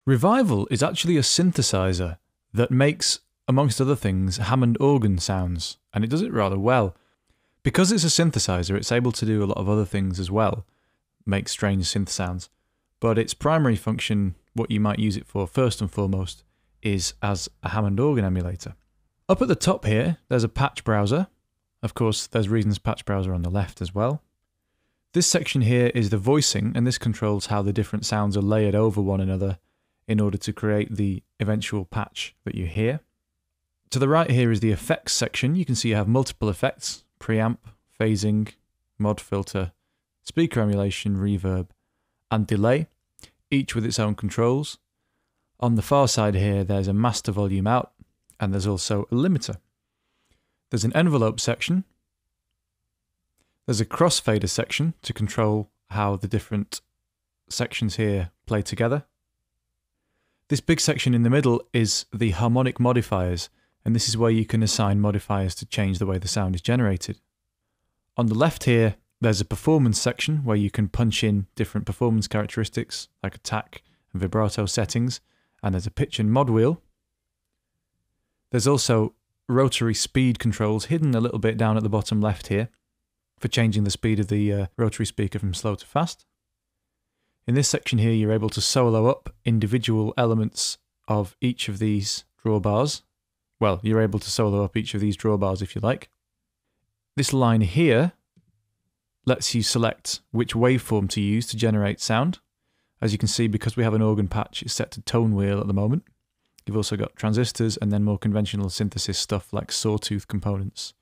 Revival is actually a synthesizer that makes, amongst other things, Hammond organ sounds, and it does it rather well. Because it's a synthesizer, it's able to do a lot of other things as well, make strange synth sounds, but its primary function, what you might use it for first and foremost, is as a Hammond organ emulator. Up at the top here, there's a patch browser. Of course, there's Reason's patch browser on the left as well. This section here is the voicing, and this controls how the different sounds are layered over one another in order to create the eventual patch that you hear. To the right here is the effects section. You can see you have multiple effects: preamp, phasing, mod filter, speaker emulation, reverb, and delay, each with its own controls. On the far side here, there's a master volume out, and there's also a limiter. There's an envelope section. There's a crossfader section to control how the different sections here play together. This big section in the middle is the harmonic modifiers, and this is where you can assign modifiers to change the way the sound is generated. On the left here, there's a performance section where you can punch in different performance characteristics like attack and vibrato settings, and there's a pitch and mod wheel. There's also rotary speed controls hidden a little bit down at the bottom left here for changing the speed of the rotary speaker from slow to fast. In this section here, you're able to solo up individual elements of each of these drawbars. Well, you're able to solo up each of these drawbars if you like. This line here lets you select which waveform to use to generate sound. As you can see, because we have an organ patch, it's set to tone wheel at the moment. You've also got transistors and then more conventional synthesis stuff like sawtooth components.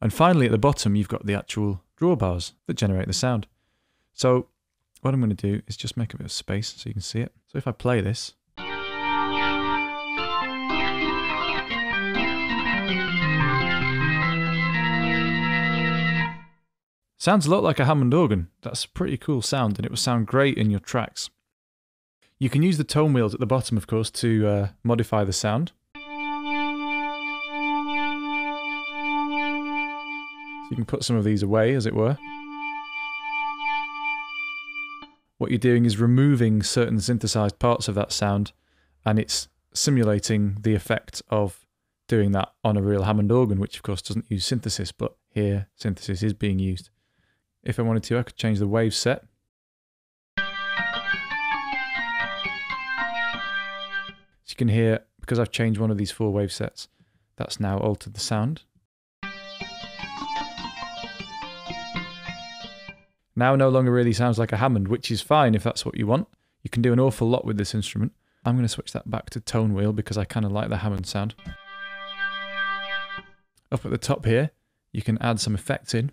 And finally at the bottom, you've got the actual drawbars that generate the sound. So what I'm going to do is just make a bit of space so you can see it. So if I play this, sounds a lot like a Hammond organ. That's a pretty cool sound, and it will sound great in your tracks. You can use the tone wheels at the bottom, of course, to modify the sound. So you can put some of these away, as it were. What you're doing is removing certain synthesized parts of that sound, and it's simulating the effect of doing that on a real Hammond organ, which of course doesn't use synthesis, but here synthesis is being used. If I wanted to, I could change the wave set. So you can hear, because I've changed one of these 4 wave sets, that's now altered the sound. Now no longer really sounds like a Hammond, which is fine if that's what you want. You can do an awful lot with this instrument. I'm going to switch that back to tone wheel because I kind of like the Hammond sound. Up at the top here, you can add some effects in.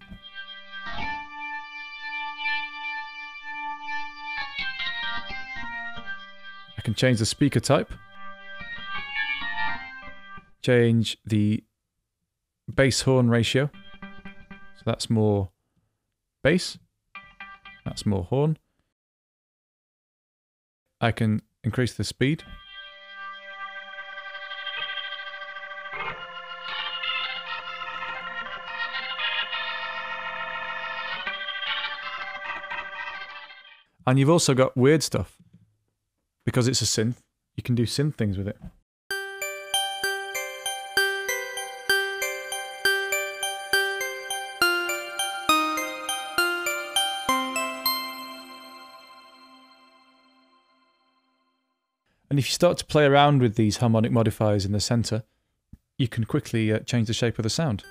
I can change the speaker type. Change the bass horn ratio. So that's more bass. That's more horn. I can increase the speed. And you've also got weird stuff. Because it's a synth, you can do synth things with it. And if you start to play around with these harmonic modifiers in the center, you can quickly change the shape of the sound.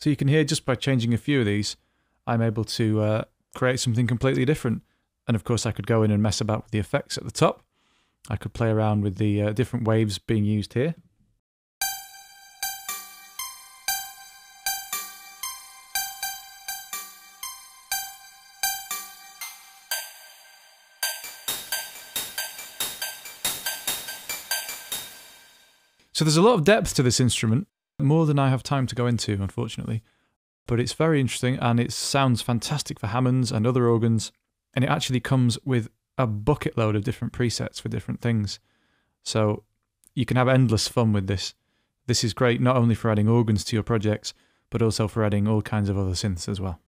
So you can hear just by changing a few of these, I'm able to create something completely different. And of course I could go in and mess about with the effects at the top. I could play around with the different waves being used here. So there's a lot of depth to this instrument, more than I have time to go into, unfortunately. But it's very interesting, and it sounds fantastic for Hammonds and other organs, and it actually comes with a bucket load of different presets for different things. So you can have endless fun with this. This is great not only for adding organs to your projects, but also for adding all kinds of other synths as well.